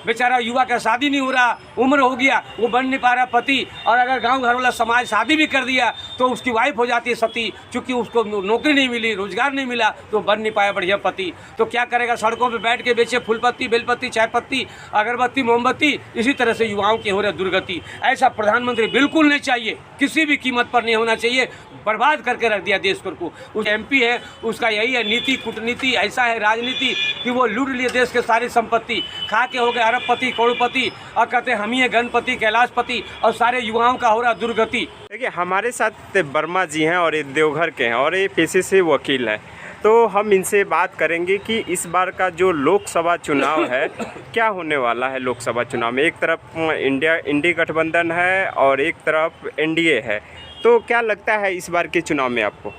बेचारा युवा का शादी नहीं हो रहा, उम्र हो गया, वो बन नहीं पा रहा पति, और अगर गांव घर वाला समाज शादी भी कर दिया तो उसकी वाइफ हो जाती है सती, चूँकि उसको नौकरी नहीं मिली, रोजगार नहीं मिला, तो बन नहीं पाया बढ़िया पति। तो क्या करेगा, सड़कों पर बैठ के बेचे फूलपत्ती, बेलपत्ती, चायपत्ती, अगरबत्ती, मोमबत्ती। इसी तरह से युवाओं की हो रही दुर्गति। ऐसा प्रधानमंत्री बिल्कुल नहीं चाहिए, किसी भी कीमत पर नहीं होना चाहिए। बर्बाद करके रख दिया देश को। उस MP है, उसका यही है नीति, कूटनीति, ऐसा है राजनीति कि वो लूट लिए देश के सारी संपत्ति, खा के हो गए अरबपति, करोड़पति, और कहते हम ही है गणपति, कैलाशपति, और सारे युवाओं का हो रहा दुर्गति। देखिए, हमारे साथ वर्मा जी हैं और ये देवघर के हैं और ये पेशे से वकील हैं, तो हम इनसे बात करेंगे कि इस बार का जो लोकसभा चुनाव है क्या होने वाला है। लोकसभा चुनाव में एक तरफ इंडी गठबंधन है और एक तरफ NDA है, तो क्या लगता है इस बार के चुनाव में आपको?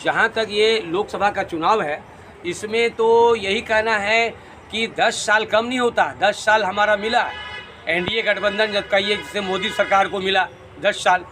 जहाँ तक ये लोकसभा का चुनाव है, इसमें तो यही कहना है कि 10 साल कम नहीं होता। 10 साल हमारा मिला, NDA गठबंधन जब कहिए जिससे मोदी सरकार को मिला, 10 साल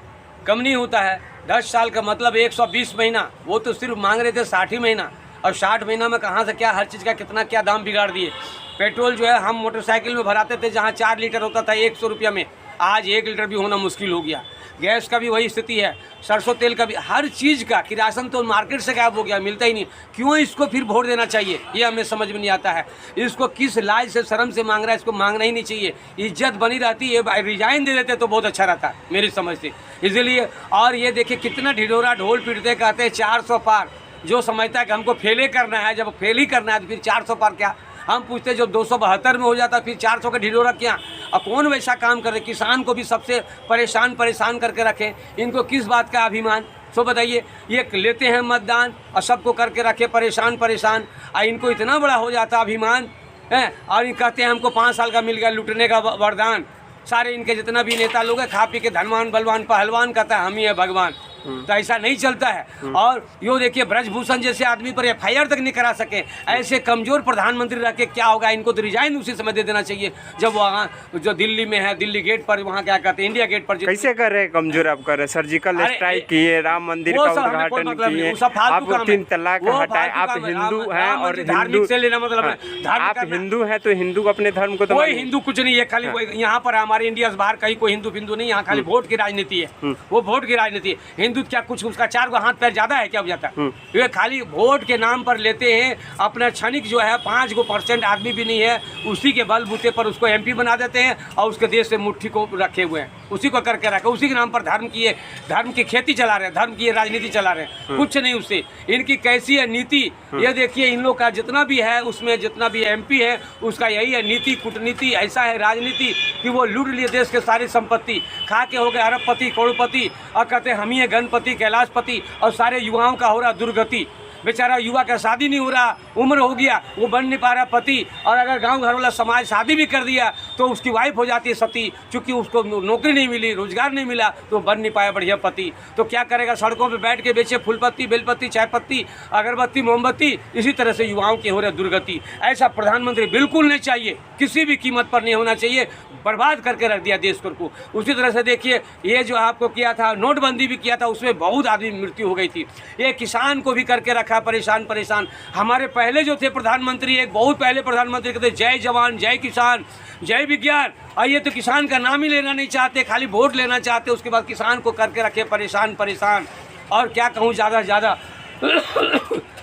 कम नहीं होता है। 10 साल का मतलब 120 महीना, वो तो सिर्फ मांग रहे थे 60 ही महीना, और 60 महीना में कहाँ से क्या हर चीज़ का कितना क्या दाम बिगाड़ दिए। पेट्रोल जो है हम मोटरसाइकिल में भराते थे, जहाँ 4 लीटर होता था 100 रुपये में, आज 1 लीटर भी होना मुश्किल हो गया। गैस का भी वही स्थिति है, सरसों तेल का भी, हर चीज़ का, किरासन तो मार्केट से गायब हो गया, मिलता ही नहीं। क्यों इसको फिर वोट देना चाहिए, ये हमें समझ में नहीं आता है। इसको किस लाज से, शर्म से मांग रहा है, इसको मांगना ही नहीं चाहिए। इज्जत बनी रहती है, रिजाइन दे देते तो बहुत अच्छा रहता मेरी समझ से, इसीलिए। और ये देखिए कितना ढिढोरा ढोल पीटते, कहते हैं 400 पार। जो समझता है कि हमको फेले करना है, जब फेल ही करना है तो फिर 400 पार क्या। हम पूछते जब 272 में हो जाता फिर 400 का ढिढोरा क्या। और कौन वैसा काम करे, किसान को भी सबसे परेशान करके रखें, इनको किस बात का अभिमान, सो बताइए। ये लेते हैं मतदान और सबको करके रखे परेशान, और इनको इतना बड़ा हो जाता अभिमान है, और ये कहते हैं हमको 5 साल का मिल गया लूटने का वरदान। सारे इनके जितना भी नेता लोग हैं, खा पी के धनवान बलवान पहलवान, कहता है हम ही है भगवान। तो ऐसा नहीं चलता है। और यो देखिए ब्रजभूषण जैसे आदमी पर FIR तक नहीं करा सके, ऐसे कमजोर प्रधानमंत्री रह के क्या होगा। इनको तो रिजाइन उसी समय दे देना चाहिए जब वहाँ जो दिल्ली में है, दिल्ली गेट पर, वहाँ क्या कहते हैं इंडिया गेट पर। कैसे कर रहे हैं कमजोर, आप कर रहे, सर्जिकल स्ट्राइक किए, राम मंदिर का उद्घाटन किए, आप 3 तलाक हटाए। आप हिंदू हैं और धार्मिक से लेना मतलब आप हिंदू हैं तो हिंदू अपने धर्म को, तो कोई हिंदू कुछ नहीं है, खाली यहाँ पर हमारे इंडिया से बाहर कहीं कोई हिंदू नहीं, यहाँ खाली वोट की राजनीति है। वो वोट की राजनीति है। हिंदू क्या कुछ उसका 4 गो हाथ पैर ज्यादा है क्या हो जाता है। ये खाली वोट के नाम पर लेते हैं अपना क्षणिक जो है 5% आदमी भी नहीं है, उसी के बलबूते पर उसको MP बना देते हैं और उसके देश से मुट्ठी को रखे हुए हैं, उसी को करके रखे, उसी के नाम पर धर्म की खेती चला रहे हैं, धर्म की राजनीति चला रहे हैं, कुछ नहीं उससे। इनकी कैसी है नीति, ये देखिए इन लोग का जितना भी है, उसमें जितना भी MP है उसका यही है नीति, कूटनीति, ऐसा है राजनीति कि वो लूट लिए देश के सारी संपत्ति, खा के हो गए अरबपति, करोड़पति, और कहते हम ही है गणपति, कैलाशपति, और सारे युवाओं का हो रहा दुर्गति। बेचारा युवा का शादी नहीं हो रहा, उम्र हो गया, वो बन नहीं पा रहा पति, और अगर गांव घर वाला समाज शादी भी कर दिया तो उसकी वाइफ हो जाती है सती, चूँकि उसको नौकरी नहीं मिली, रोजगार नहीं मिला, तो बन नहीं पाया बढ़िया पति। तो क्या करेगा, सड़कों पे बैठ के बेचे फूलपत्ती, बेलपत्ती, चायपत्ती, अगरबत्ती, मोमबत्ती। इसी तरह से युवाओं की हो रही दुर्गति। ऐसा प्रधानमंत्री बिल्कुल नहीं चाहिए, किसी भी कीमत पर नहीं होना चाहिए। बर्बाद करके रख दिया देश को। उसी तरह से देखिए ये जो आपको किया था, नोटबंदी भी किया था, उसमें बहुत आदमी मृत्यु हो गई थी। ये किसान को भी करके रखा परेशान। हमारे पहले जो थे प्रधानमंत्री, एक बहुत पहले प्रधानमंत्री कहते जय जवान, जय किसान, जय विज्ञान, और ये तो किसान का नाम ही लेना नहीं चाहते, खाली वोट लेना चाहते। उसके बाद किसान को करके रखे परेशान। और क्या कहूँ ज़्यादा से ज़्यादा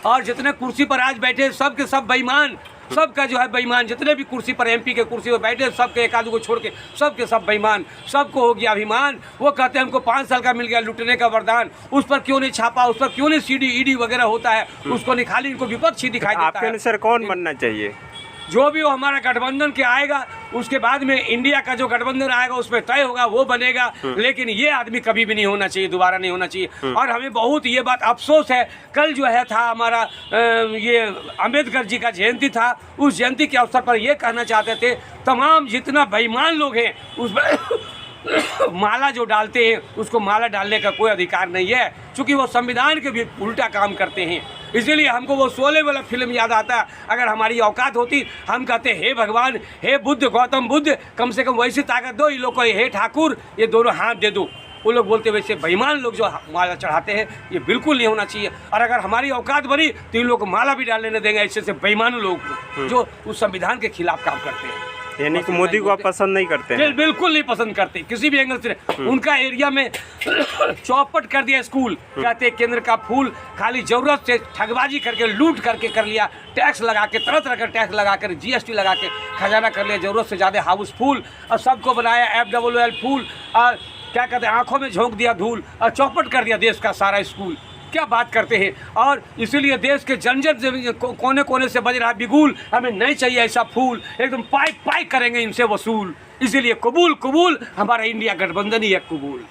और जितने कुर्सी पर आज बैठे सब के सब बेईमान, सबका जो है बेईमान, जितने भी कुर्सी पर MP के कुर्सी पर बैठे सबके एक आदमी को छोड़ के सबके सब बेईमान। सबको हो गया अभिमान। वो कहते हैं हमको 5 साल का मिल गया लूटने का वरदान, उस पर क्यों नहीं छापा, उस पर क्यों नहीं CD ED वगैरह होता है, उसको नहीं, खाली इनको विपक्ष ही दिखाई देता है। आपके अनुसार कौन बनना चाहिए? जो भी वो हमारा गठबंधन के आएगा, उसके बाद में इंडिया का जो गठबंधन आएगा उसमें तय होगा, वो बनेगा। लेकिन ये आदमी कभी भी नहीं होना चाहिए, दोबारा नहीं होना चाहिए। और हमें बहुत ये बात अफसोस है, कल जो है था हमारा ये अम्बेडकर जी का जयंती था, उस जयंती के अवसर पर ये कहना चाहते थे तमाम जितना बेईमान लोग हैं उस माला जो डालते हैं उसको माला डालने का कोई अधिकार नहीं है, क्योंकि वो संविधान के भी उल्टा काम करते हैं। इसीलिए हमको वो 16 वाला फिल्म याद आता है। अगर हमारी औकात होती, हम कहते हे भगवान, हे बुद्ध, गौतम बुद्ध, कम से कम वैसी ताकत दो इन लोग को, हे ठाकुर, ये दोनों हाथ दे दो, वो लोग बोलते हैं वैसे बेईमान लोग जो माला चढ़ाते हैं, ये बिल्कुल नहीं होना चाहिए। और अगर हमारी औकात बनी तो इन लोग को माला भी डालने नहीं देंगे ऐसे से बेईमान लोग जो उस संविधान के खिलाफ काम करते हैं। यानी कि मोदी को आप पसंद नहीं करते हैं? बिल्कुल नहीं पसंद करते किसी भी एंगल से। उनका एरिया में चौपट कर दिया स्कूल, कहते हैं केंद्र का फूल, खाली जरूरत से ठगबाजी करके लूट करके कर लिया, टैक्स लगा के तरह तरह का टैक्स लगा कर GST लगा के खजाना कर लिया, जरूरत से ज़्यादा हाउसफुल, और सबको बनाया FWL फूल, और क्या कहते हैं आंखों में झोंक दिया धूल, और चौपट कर दिया देश का सारा स्कूल। क्या बात करते हैं। और इसीलिए देश के जन जन से कोने कोने से बज रहा है बिगुल, हमें नहीं चाहिए ऐसा फूल, एकदम पाइप पाइप करेंगे इनसे वसूल। इसीलिए कबूल कबूल, हमारा इंडिया गठबंधन ही है कबूल।